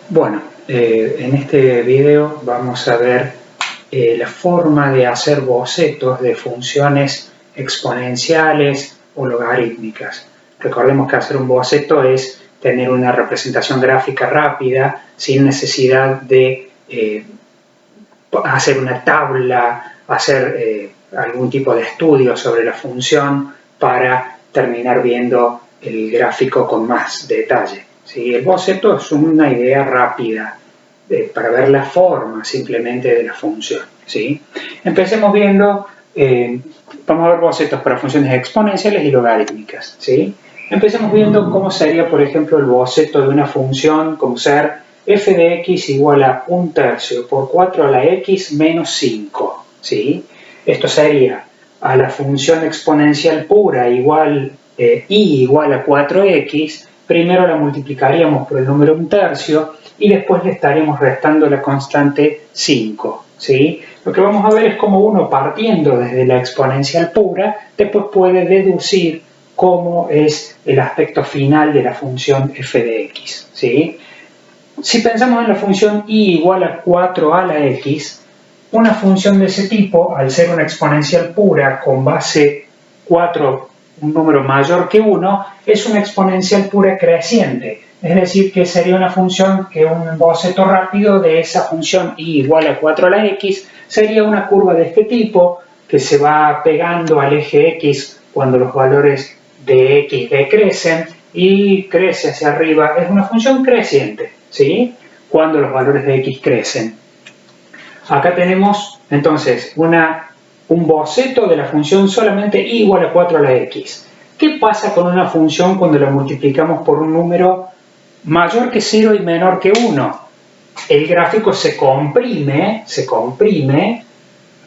Bueno, en este video vamos a ver la forma de hacer bocetos de funciones exponenciales o logarítmicas. Recordemos que hacer un boceto es tener una representación gráfica rápida sin necesidad de hacer una tabla, hacer algún tipo de estudio sobre la función para terminar viendo el gráfico con más detalle. ¿Sí? El boceto es una idea rápida para ver la forma simplemente de la función. ¿Sí? Empecemos viendo, vamos a ver bocetos para funciones exponenciales y logarítmicas. ¿Sí? Empecemos viendo cómo sería, por ejemplo, el boceto de una función como ser f de x igual a 1/3 por 4 a la x menos 5. ¿Sí? Esto sería a la función exponencial pura igual y igual a 4x, primero la multiplicaríamos por el número 1/3 y después le estaríamos restando la constante 5. ¿Sí? Lo que vamos a ver es cómo uno, partiendo desde la exponencial pura, después puede deducir cómo es el aspecto final de la función f de x. ¿Sí? Si pensamos en la función y igual a 4 a la x, una función de ese tipo, al ser una exponencial pura con base 4, un número mayor que 1, es una exponencial pura creciente. Es decir, que sería una función que un boceto rápido de esa función y igual a 4 a la x sería una curva de este tipo que se va pegando al eje x cuando los valores de x decrecen y crece hacia arriba. Es una función creciente, ¿sí? Cuando los valores de x crecen. Acá tenemos entonces un boceto de la función solamente y igual a 4 a la x. ¿Qué pasa con una función cuando la multiplicamos por un número mayor que 0 y menor que 1? El gráfico se comprime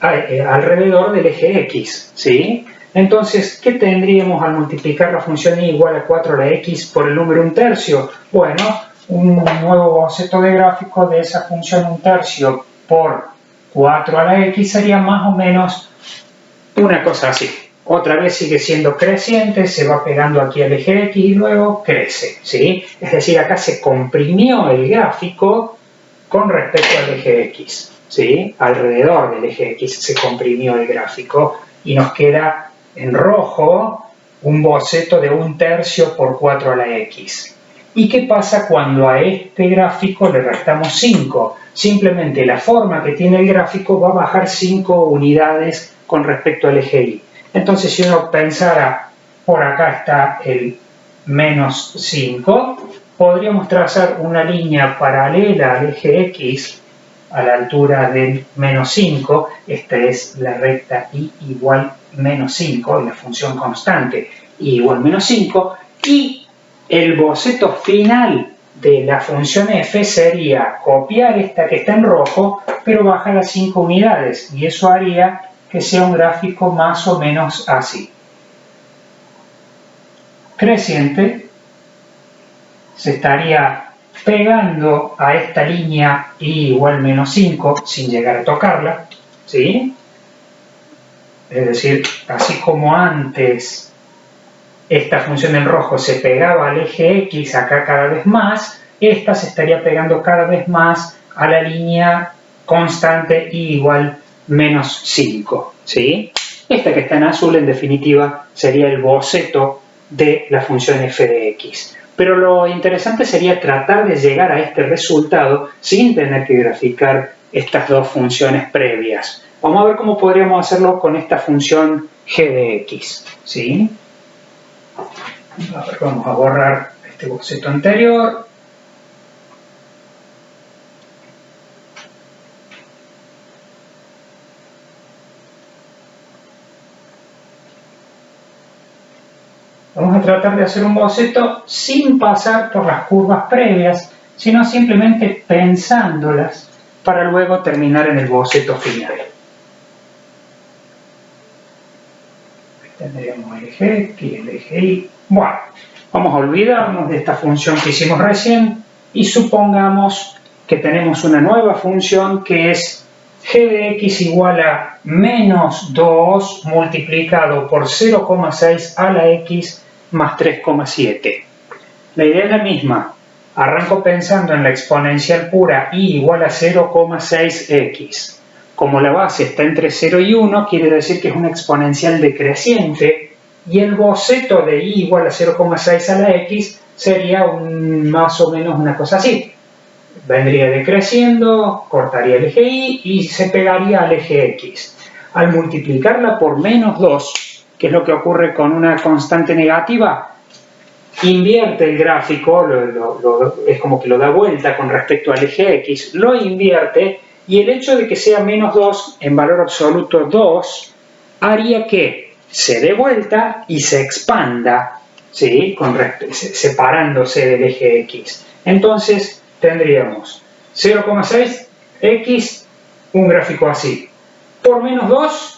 alrededor del eje x, ¿sí? Entonces, ¿qué tendríamos al multiplicar la función y igual a 4 a la x por el número 1/3? Bueno, un nuevo boceto de gráfico de esa función 1/3 por 4 a la x sería más o menos una cosa así. Otra vez sigue siendo creciente, se va pegando aquí al eje x y luego crece, ¿sí? Es decir, acá se comprimió el gráfico con respecto al eje x, ¿sí? Alrededor del eje x se comprimió el gráfico y nos queda en rojo un boceto de 1/3 por 4 a la x. ¿Y qué pasa cuando a este gráfico le restamos 5? Simplemente la forma que tiene el gráfico va a bajar 5 unidades con respecto al eje y. Entonces, si uno pensara, por acá está el menos 5, podríamos trazar una línea paralela al eje x a la altura del menos 5. Esta es la recta y igual menos 5, la función constante y igual menos 5, y el boceto final de la función f sería copiar esta que está en rojo, pero bajar a 5 unidades, y eso haría que sea un gráfico más o menos así. Creciente, se estaría pegando a esta línea y igual menos 5 sin llegar a tocarla, ¿sí? Es decir, así como antes esta función en rojo se pegaba al eje x acá cada vez más, esta se estaría pegando cada vez más a la línea constante y igual menos 5, ¿sí? Esta que está en azul, en definitiva, sería el boceto de la función f de x. Pero lo interesante sería tratar de llegar a este resultado sin tener que graficar estas dos funciones previas. Vamos a ver cómo podríamos hacerlo con esta función g de x, ¿sí? A ver, vamos a borrar este boceto anterior. Vamos a tratar de hacer un boceto sin pasar por las curvas previas, sino simplemente pensándolas para luego terminar en el boceto final. Tendríamos el eje X, el eje Y. Bueno, vamos a olvidarnos de esta función que hicimos recién y supongamos que tenemos una nueva función que es g de x igual a menos 2 multiplicado por 0,6 a la x más 3,7. La idea es la misma. arranco pensando en la exponencial pura y igual a 0,6x. Como la base está entre 0 y 1, quiere decir que es una exponencial decreciente, y el boceto de y igual a 0,6 a la x sería más o menos una cosa así. Vendría decreciendo, cortaría el eje y y se pegaría al eje x. Al multiplicarla por menos 2, que es lo que ocurre con una constante negativa, invierte el gráfico, es como que lo da vuelta con respecto al eje x, lo invierte, y el hecho de que sea menos 2 en valor absoluto 2 haría que se dé vuelta y se expanda, ¿sí? Separándose del eje x. Entonces tendríamos 0,6x, un gráfico así. Por menos 2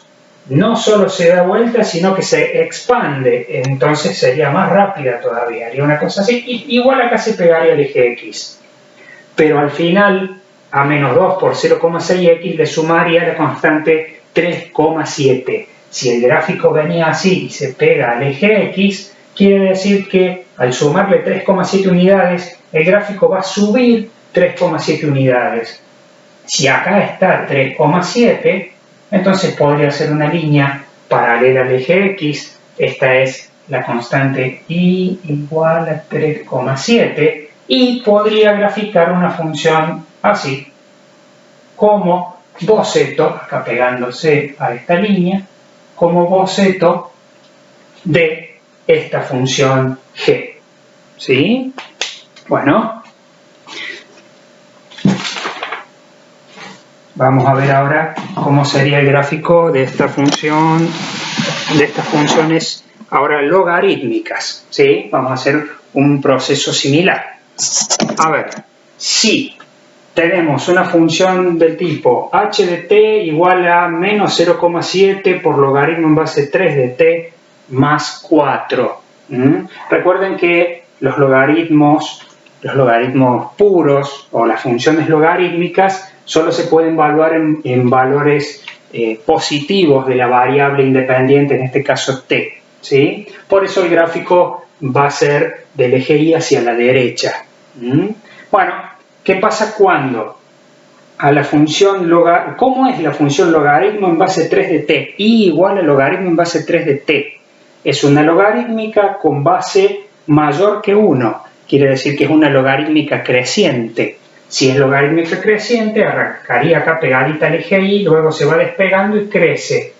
no solo se da vuelta, sino que se expande, entonces sería más rápida todavía, haría una cosa así, igual acá se pegaría el eje x. Pero al final, a menos 2 por 0,6x le sumaría la constante 3,7. Si el gráfico venía así y se pega al eje x, quiere decir que al sumarle 3,7 unidades, el gráfico va a subir 3,7 unidades. Si acá está 3,7, entonces podría ser una línea paralela al eje x. Esta es la constante y igual a 3,7 y podría graficar una función así, como boceto, acá pegándose a esta línea, como boceto de esta función g. ¿Sí? Bueno, vamos a ver ahora cómo sería el gráfico de esta función, de estas funciones ahora logarítmicas, ¿sí? Vamos a hacer un proceso similar. A ver, si tenemos una función del tipo h de t igual a menos 0,7 por logaritmo en base 3 de t más 4. Recuerden que los logaritmos puros o las funciones logarítmicas solo se pueden evaluar en valores positivos de la variable independiente, en este caso t, ¿sí? Por eso el gráfico va a ser del eje y hacia la derecha. Bueno, ¿qué pasa cuando a la función ¿cómo es la función logaritmo en base 3 de t? Y igual a logaritmo en base 3 de t. Es una logarítmica con base mayor que 1. Quiere decir que es una logarítmica creciente. Si es logarítmica creciente, arrancaría acá pegadita al eje y, luego se va despegando y crece,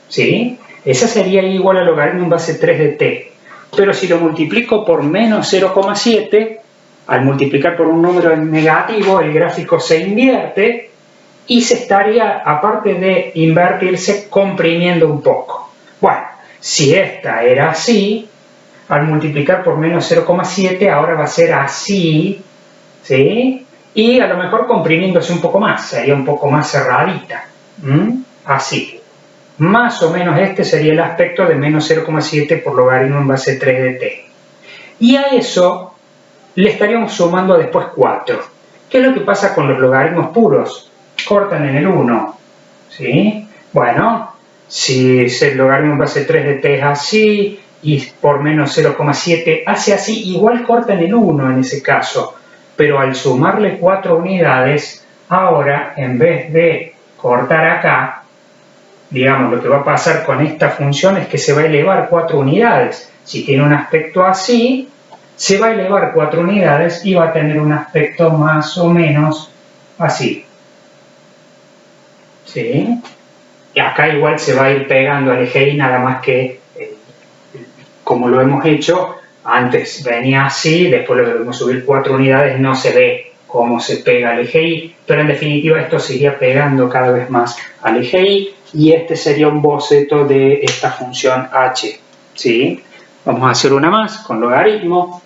¿sí? Esa sería igual a logaritmo en base 3 de t. Pero si lo multiplico por menos 0,7, al multiplicar por un número negativo, el gráfico se invierte y se estaría, aparte de invertirse, comprimiendo un poco. Bueno, si esta era así, al multiplicar por menos 0,7 ahora va a ser así, ¿sí? Y a lo mejor comprimiéndose un poco más, sería un poco más cerradita, así. Más o menos este sería el aspecto de menos 0,7 por logaritmo en base 3 de t. Y a eso le estaríamos sumando después 4. ¿Qué es lo que pasa con los logaritmos puros? Cortan en el 1, ¿sí? Bueno, si el logaritmo en base 3 de t es así y por menos 0,7 hace así, igual corta en el 1 en ese caso. Pero al sumarle 4 unidades, ahora en vez de cortar acá, digamos, lo que va a pasar con esta función es que se va a elevar 4 unidades. Si tiene un aspecto así, se va a elevar 4 unidades y va a tener un aspecto más o menos así. ¿Sí? Y acá igual se va a ir pegando al eje y nada más que, como lo hemos hecho, antes venía así, después le debemos subir 4 unidades, no se ve cómo se pega al eje y, pero en definitiva esto se iría pegando cada vez más al eje y este sería un boceto de esta función h, ¿sí? Vamos a hacer una más con logaritmo.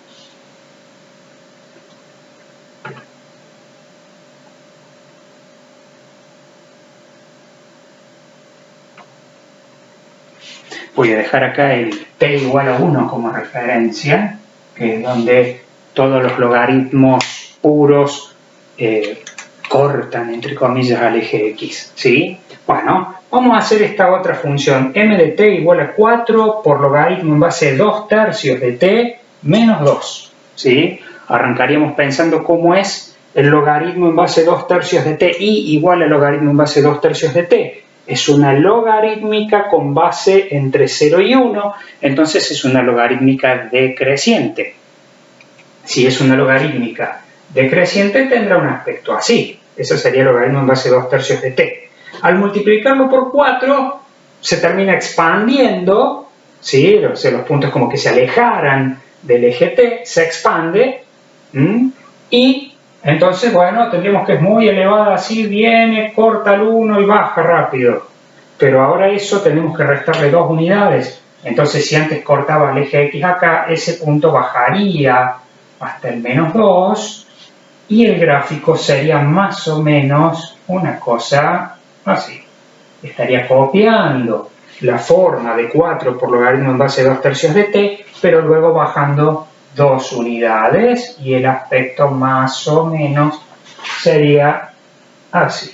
Voy a dejar acá el t igual a 1 como referencia, que es donde todos los logaritmos puros cortan, entre comillas, al eje x, ¿sí? Bueno, vamos a hacer esta otra función, m de t igual a 4 por logaritmo en base 2 tercios de t menos 2, ¿sí? arrancaríamos pensando cómo es el logaritmo en base 2/3 de t, i igual al logaritmo en base 2/3 de t. Es una logarítmica con base entre 0 y 1, entonces es una logarítmica decreciente. Si es una logarítmica decreciente tendrá un aspecto así. Ese sería el logaritmo en base 2/3 de t. Al multiplicarlo por 4 se termina expandiendo, ¿sí? O sea, los puntos como que se alejaran del eje t, se expande, y entonces, bueno, tendríamos que es muy elevada así, viene, corta el 1 y baja rápido. Pero ahora eso tenemos que restarle 2 unidades. Entonces, si antes cortaba el eje x acá, ese punto bajaría hasta el -2 y el gráfico sería más o menos una cosa así. Estaría copiando la forma de 4 por logaritmo en base 2/3 de t, pero luego bajando 2 unidades y el aspecto más o menos sería así.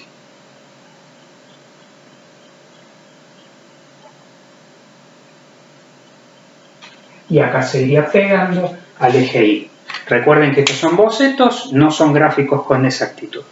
Y acá se iría pegando al eje Y. Recuerden que estos son bocetos, no son gráficos con exactitud.